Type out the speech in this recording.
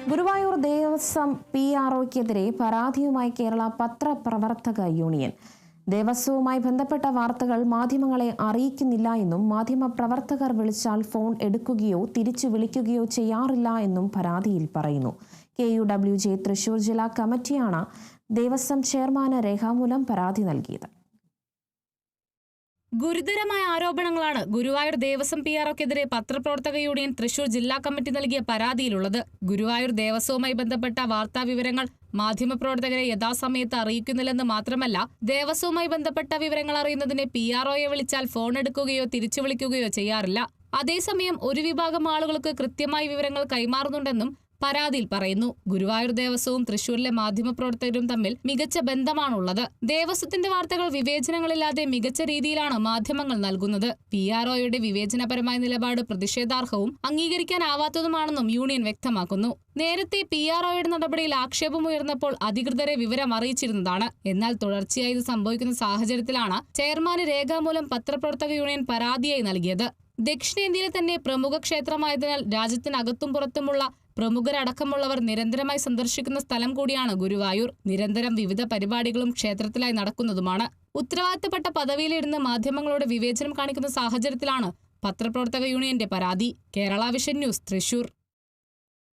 ഗുരുവായൂർ ദേവസ്വം PROയ്ക്കെതിരെ പരാതിയുമായി കേരള പത്രപ്രവർത്തക യൂണിയൻ. ദേവസ്വവുമായി ബന്ധപ്പെട്ട വാർത്തകൾ മാധ്യമങ്ങളെ അറിയിക്കുന്നില്ല എന്നും മാധ്യമപ്രവർത്തകർ വിളിച്ചാൽ ഫോൺ എടുക്കുകയോ തിരിച്ചു വിളിക്കുകയോ ചെയ്യാറില്ല എന്നും പരാതിയിൽ പറയുന്നു. KUWJ തൃശൂർ ജില്ലാ കമ്മിറ്റിയാണ് ദേവസ്വം ചെയർമാന് രേഖാമൂലം പരാതി നൽകിയത്. ഗുരുതരമായ ആരോപണങ്ങളാണ് ഗുരുവായൂർ ദേവസ്വം PROയ്ക്കെതിരെ പത്രപ്രവർത്തക യൂണിയൻ തൃശൂർ ജില്ലാ കമ്മിറ്റി നൽകിയ പരാതിയിലുള്ളത്. ഗുരുവായൂർ ദേവസ്വവുമായി ബന്ധപ്പെട്ട വാർത്താവിവരങ്ങൾ മാധ്യമപ്രവർത്തകരെ യഥാസമയത്ത് അറിയിക്കുന്നില്ലെന്ന് മാത്രമല്ല, ദേവസ്വവുമായി ബന്ധപ്പെട്ട വിവരങ്ങൾ അറിയുന്നതിന് PROയെ വിളിച്ചാൽ ഫോൺ എടുക്കുകയോ തിരിച്ചു വിളിക്കുകയോ ചെയ്യാറില്ല. അതേസമയം ഒരു വിഭാഗം ആളുകൾക്ക് കൃത്യമായി വിവരങ്ങൾ കൈമാറുന്നുണ്ടെന്നും പരാതിയിൽ പറയുന്നു. ഗുരുവായൂർ ദേവസ്വവും തൃശൂരിലെ മാധ്യമപ്രവർത്തകരും തമ്മിൽ മികച്ച ബന്ധമാണുള്ളത്. ദേവസ്വത്തിന്റെ വാർത്തകൾ വിവേചനങ്ങളില്ലാതെ മികച്ച രീതിയിലാണ് മാധ്യമങ്ങൾ നൽകുന്നത്. PROയുടെ വിവേചനപരമായ നിലപാട് പ്രതിഷേധാർഹവും അംഗീകരിക്കാനാവാത്തതുമാണെന്നും യൂണിയൻ വ്യക്തമാക്കുന്നു. നേരത്തെ PROയുടെ നടപടിയിൽ ആക്ഷേപമുയർന്നപ്പോൾ അധികൃതരെ വിവരം അറിയിച്ചിരുന്നതാണ്. എന്നാൽ തുടർച്ചയായി ഇത് സംഭവിക്കുന്ന സാഹചര്യത്തിലാണ് ചെയർമാന് രേഖാമൂലം പത്രപ്രവർത്തക യൂണിയൻ പരാതിയായി നൽകിയത്. ദക്ഷിണേന്ത്യയിലെ തന്നെ പ്രമുഖ ക്ഷേത്രമായതിനാൽ രാജ്യത്തിനകത്തും പുറത്തുമുള്ള പ്രമുഖരടക്കമുള്ളവർ നിരന്തരമായി സന്ദർശിക്കുന്ന സ്ഥലം കൂടിയാണ് ഗുരുവായൂർ. നിരന്തരം വിവിധ പരിപാടികളും ക്ഷേത്രത്തിലായി നടക്കുന്നതുമാണ്. ഉത്തരവാദിത്തപ്പെട്ട പദവിയിലിരുന്ന് മാധ്യമങ്ങളോട് വിവേചനം കാണിക്കുന്ന സാഹചര്യത്തിലാണ് പത്രപ്രവർത്തക യൂണിയന്റെ പരാതി. Kerala vision news, Thrissur.